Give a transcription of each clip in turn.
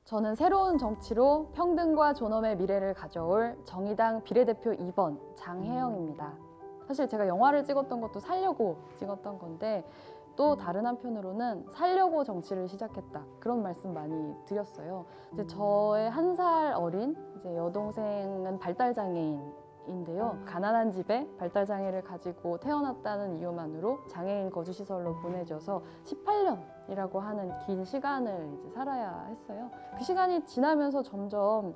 저는 새로운 정치로 평등과 존엄의 미래를 가져올 정의당 비례대표 2번 장혜영입니다. 사실 제가 영화를 찍었던 것도 살려고 찍었던 건데 또 다른 한편으로는 살려고 정치를 시작했다, 그런 말씀 많이 드렸어요. 이제 저의 1살 어린 이제 여동생은 발달장애인인데요. 가난한 집에 발달장애를 가지고 태어났다는 이유만으로 장애인 거주시설로 보내져서 18년이라고 하는 긴 시간을 이제 살아야 했어요. 그 시간이 지나면서 점점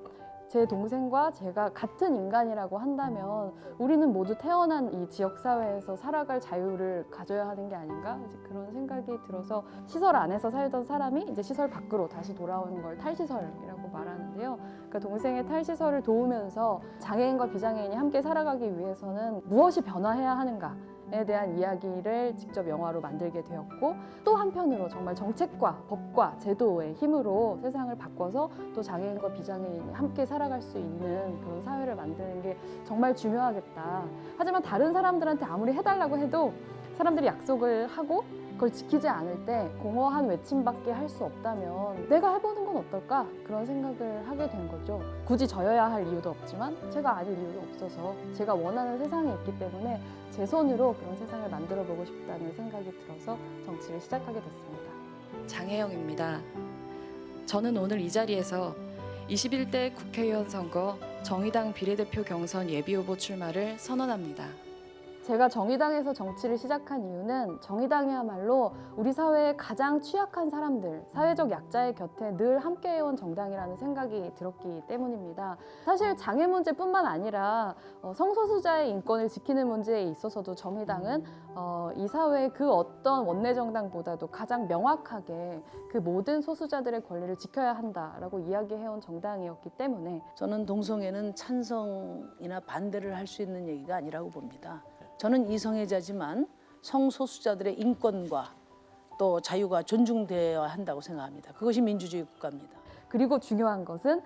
제 동생과 제가 같은 인간이라고 한다면 우리는 모두 태어난 이 지역사회에서 살아갈 자유를 가져야 하는 게 아닌가, 이제 그런 생각이 들어서 시설 안에서 살던 사람이 이제 시설 밖으로 다시 돌아오는 걸 탈시설이라고 말하는데요. 그러니까 동생의 탈시설을 도우면서 장애인과 비장애인이 함께 살아가기 위해서는 무엇이 변화해야 하는가에 대한 이야기를 직접 영화로 만들게 되었고, 또 한편으로 정말 정책과 법과 제도의 힘으로 세상을 바꿔서 또 장애인과 비장애인이 함께 살아갈 수 있는 그런 사회를 만드는 게 정말 중요하겠다. 하지만 다른 사람들한테 아무리 해달라고 해도 사람들이 약속을 하고 그걸 지키지 않을 때 공허한 외침밖에 할 수 없다면 내가 해보는 건 어떨까? 그런 생각을 하게 된 거죠. 굳이 저여야 할 이유도 없지만 제가 아닐 이유도 없어서 제가 원하는 세상이 있기 때문에 제 손으로 그런 세상을 만들어 보고 싶다는 생각이 들어서 정치를 시작하게 됐습니다. 장혜영입니다. 저는 오늘 이 자리에서 21대 국회의원 선거 정의당 비례대표 경선 예비후보 출마를 선언합니다. 제가 정의당에서 정치를 시작한 이유는 정의당이야말로 우리 사회의 가장 취약한 사람들, 사회적 약자의 곁에 늘 함께해온 정당이라는 생각이 들었기 때문입니다. 사실 장애 문제뿐만 아니라 성소수자의 인권을 지키는 문제에 있어서도 정의당은 이 사회의 그 어떤 원내 정당보다도 가장 명확하게 그 모든 소수자들의 권리를 지켜야 한다라고 이야기해온 정당이었기 때문에 저는 동성애는 찬성이나 반대를 할 수 있는 얘기가 아니라고 봅니다. 저는 이성애자지만 성소수자들의 인권과 또 자유가 존중되어야 한다고 생각합니다. 그것이 민주주의 국가입니다. 그리고 중요한 것은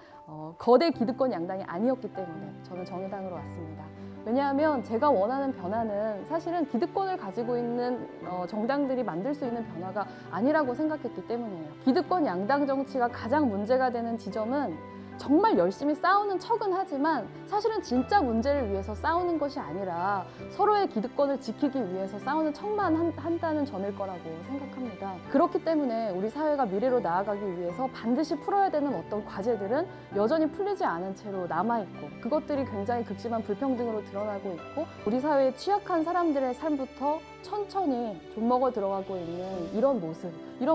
거대 기득권 양당이 아니었기 때문에 저는 정의당으로 왔습니다. 왜냐하면 제가 원하는 변화는 사실은 기득권을 가지고 있는 정당들이 만들 수 있는 변화가 아니라고 생각했기 때문이에요. 기득권 양당 정치가 가장 문제가 되는 지점은 정말 열심히 싸우는 척은 하지만 사실은 진짜 문제를 위해서 싸우는 것이 아니라 서로의 기득권을 지키기 위해서 싸우는 척만 한다는 점일 거라고 생각합니다. 그렇기 때문에 우리 사회가 미래로 나아가기 위해서 반드시 풀어야 되는 어떤 과제들은 여전히 풀리지 않은 채로 남아있고, 그것들이 굉장히 극심한 불평등으로 드러나고 있고, 우리 사회의 취약한 사람들의 삶부터 천천히 좀먹어 들어가고 있는 이런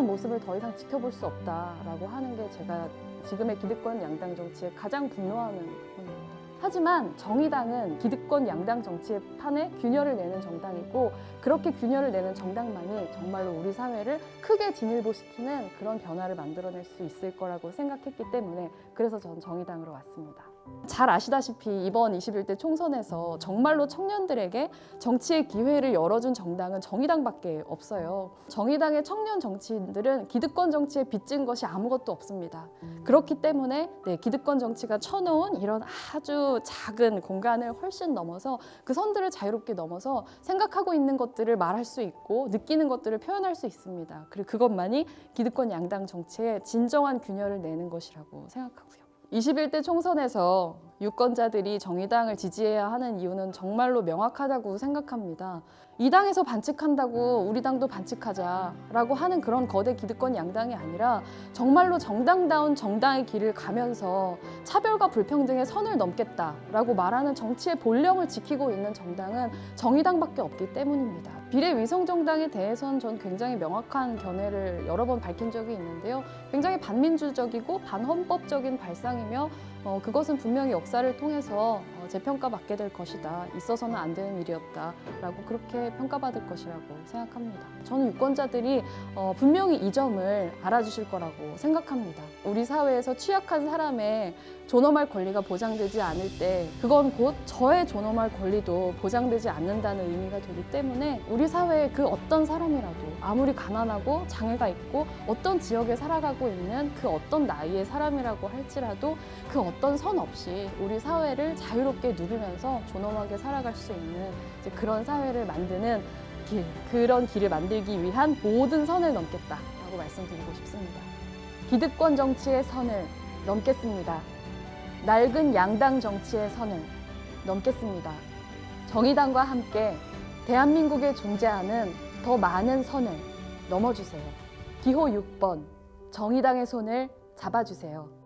모습을 더 이상 지켜볼 수 없다라고 하는 게 제가 지금의 기득권 양당 정치에 가장 분노하는 부분입니다. 하지만 정의당은 기득권 양당 정치의 판에 균열을 내는 정당이고, 그렇게 균열을 내는 정당만이 정말로 우리 사회를 크게 진일보시키는 그런 변화를 만들어낼 수 있을 거라고 생각했기 때문에 그래서 전 정의당으로 왔습니다. 잘 아시다시피 이번 21대 총선에서 정말로 청년들에게 정치의 기회를 열어준 정당은 정의당밖에 없어요. 정의당의 청년 정치인들은 기득권 정치에 빚진 것이 아무것도 없습니다. 그렇기 때문에 기득권 정치가 쳐놓은 이런 아주 작은 공간을 훨씬 넘어서 그 선들을 자유롭게 넘어서 생각하고 있는 것들을 말할 수 있고 느끼는 것들을 표현할 수 있습니다. 그리고 그것만이 기득권 양당 정치의 진정한 균열을 내는 것이라고 생각하고요. 21대 총선에서 유권자들이 정의당을 지지해야 하는 이유는 정말로 명확하다고 생각합니다. 이 당에서 반칙한다고 우리 당도 반칙하자라고 하는 그런 거대 기득권 양당이 아니라 정말로 정당다운 정당의 길을 가면서 차별과 불평등의 선을 넘겠다라고 말하는 정치의 본령을 지키고 있는 정당은 정의당밖에 없기 때문입니다. 비례위성정당에 대해서는 전 굉장히 명확한 견해를 여러 번 밝힌 적이 있는데요. 굉장히 반민주적이고 반헌법적인 발상이며 그것은 분명히 역사를 통해서 재평가받게 될 것이다. 있어서는 안 되는 일이었다라고 그렇게 평가받을 것이라고 생각합니다. 저는 유권자들이 분명히 이 점을 알아주실 거라고 생각합니다. 우리 사회에서 취약한 사람의 존엄할 권리가 보장되지 않을 때 그건 곧 저의 존엄할 권리도 보장되지 않는다는 의미가 되기 때문에 우리 사회의 그 어떤 사람이라도 아무리 가난하고 장애가 있고 어떤 지역에 살아가고 있는 그 어떤 나이의 사람이라고 할지라도 그 어떤 선 없이 우리 사회를 자유롭게 누리면서 존엄하게 살아갈 수 있는 이제 그런 사회를 만드는 길, 그런 길을 만들기 위한 모든 선을 넘겠다라고 말씀드리고 싶습니다. 기득권 정치의 선을 넘겠습니다. 낡은 양당 정치의 선을 넘겠습니다. 정의당과 함께 대한민국에 존재하는 더 많은 선을 넘어주세요. 기호 6번 정의당의 손을 잡아주세요.